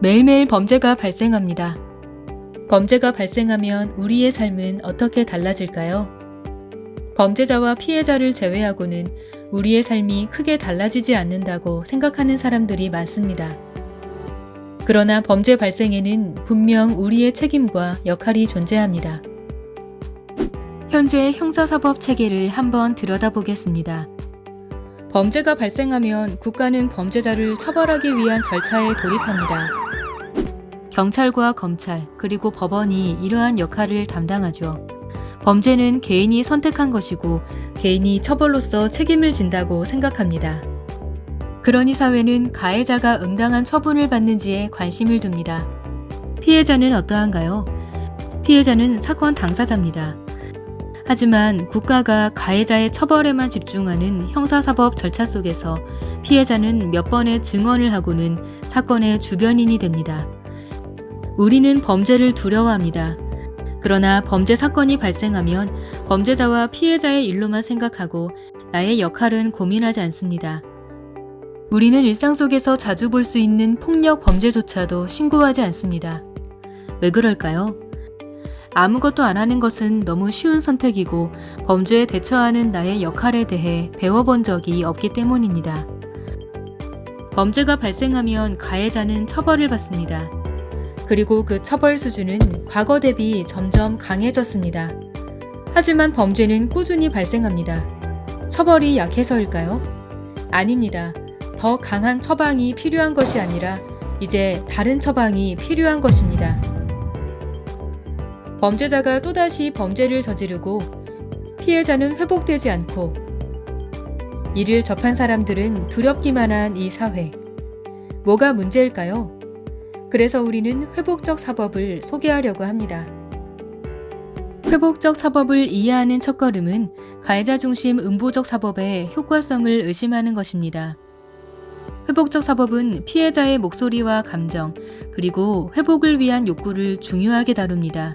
매일매일 범죄가 발생합니다. 범죄가 발생하면 우리의 삶은 어떻게 달라질까요? 범죄자와 피해자를 제외하고는 우리의 삶이 크게 달라지지 않는다고 생각하는 사람들이 많습니다. 그러나 범죄 발생에는 분명 우리의 책임과 역할이 존재합니다. 현재 형사사법 체계를 한번 들여다보겠습니다. 범죄가 발생하면 국가는 범죄자를 처벌하기 위한 절차에 돌입합니다. 경찰과 검찰, 그리고 법원이 이러한 역할을 담당하죠. 범죄는 개인이 선택한 것이고 개인이 처벌로서 책임을 진다고 생각합니다. 그러니 사회는 가해자가 응당한 처분을 받는지에 관심을 둡니다. 피해자는 어떠한가요? 피해자는 사건 당사자입니다. 하지만 국가가 가해자의 처벌에만 집중하는 형사사법 절차 속에서 피해자는 몇 번의 증언을 하고는 사건의 주변인이 됩니다. 우리는 범죄를 두려워합니다. 그러나 범죄 사건이 발생하면 범죄자와 피해자의 일로만 생각하고 나의 역할은 고민하지 않습니다. 우리는 일상 속에서 자주 볼 수 있는 폭력 범죄조차도 신고하지 않습니다. 왜 그럴까요? 아무것도 안 하는 것은 너무 쉬운 선택이고 범죄에 대처하는 나의 역할에 대해 배워본 적이 없기 때문입니다. 범죄가 발생하면 가해자는 처벌을 받습니다. 그리고 그 처벌 수준은 과거 대비 점점 강해졌습니다. 하지만 범죄는 꾸준히 발생합니다. 처벌이 약해서일까요? 아닙니다. 더 강한 처방이 필요한 것이 아니라 이제 다른 처방이 필요한 것입니다. 범죄자가 또다시 범죄를 저지르고 피해자는 회복되지 않고 이를 접한 사람들은 두렵기만 한 이 사회. 뭐가 문제일까요? 그래서 우리는 회복적 사법을 소개하려고 합니다. 회복적 사법을 이해하는 첫걸음은 가해자 중심 음보적 사법의 효과성을 의심하는 것입니다. 회복적 사법은 피해자의 목소리와 감정, 그리고 회복을 위한 욕구를 중요하게 다룹니다.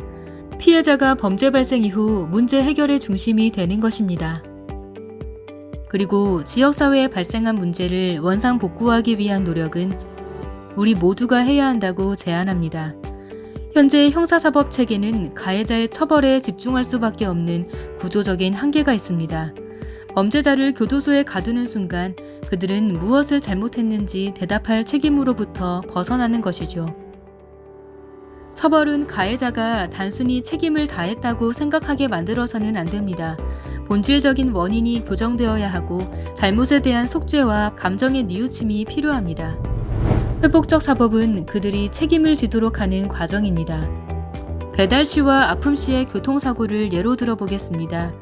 피해자가 범죄 발생 이후 문제 해결의 중심이 되는 것입니다. 그리고 지역사회에 발생한 문제를 원상복구하기 위한 노력은 우리 모두가 해야 한다고 제안합니다. 현재 형사사법 체계는 가해자의 처벌에 집중할 수밖에 없는 구조적인 한계가 있습니다. 범죄자를 교도소에 가두는 순간 그들은 무엇을 잘못했는지 대답할 책임으로부터 벗어나는 것이죠. 처벌은 가해자가 단순히 책임을 다했다고 생각하게 만들어서는 안 됩니다. 본질적인 원인이 교정되어야 하고 잘못에 대한 속죄와 감정의 뉘우침이 필요합니다. 회복적 사법은 그들이 책임을 지도록 하는 과정입니다. 배달씨와 아픔씨의 교통사고를 예로 들어보겠습니다.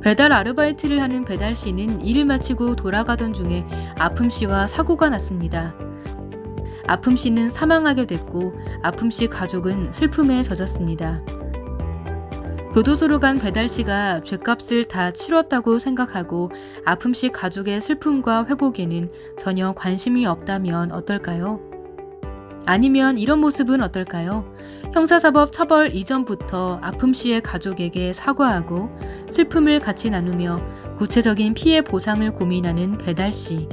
배달 아르바이트를 하는 배달씨는 일을 마치고 돌아가던 중에 아픔씨와 사고가 났습니다. 아픔씨는 사망하게 됐고 아픔씨 가족은 슬픔에 젖었습니다. 교도소로 간 배달씨가 죗값을 다 치렀다고 생각하고 아픔씨 가족의 슬픔과 회복에는 전혀 관심이 없다면 어떨까요? 아니면 이런 모습은 어떨까요? 형사사법 처벌 이전부터 아픔씨의 가족에게 사과하고 슬픔을 같이 나누며 구체적인 피해 보상을 고민하는 배달씨,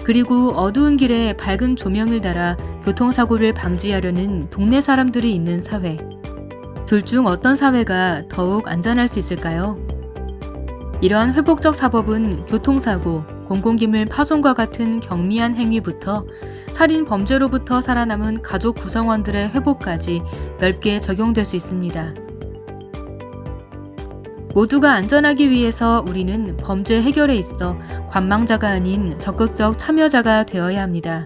그리고 어두운 길에 밝은 조명을 달아 교통사고를 방지하려는 동네 사람들이 있는 사회. 둘 중 어떤 사회가 더욱 안전할 수 있을까요? 이러한 회복적 사법은 교통사고, 공공기물 파손과 같은 경미한 행위부터 살인 범죄로부터 살아남은 가족 구성원들의 회복까지 넓게 적용될 수 있습니다. 모두가 안전하기 위해서 우리는 범죄 해결에 있어 관망자가 아닌 적극적 참여자가 되어야 합니다.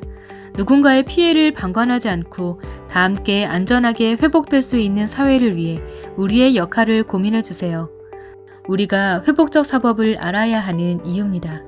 누군가의 피해를 방관하지 않고 다 함께 안전하게 회복될 수 있는 사회를 위해 우리의 역할을 고민해 주세요. 우리가 회복적 사법을 알아야 하는 이유입니다.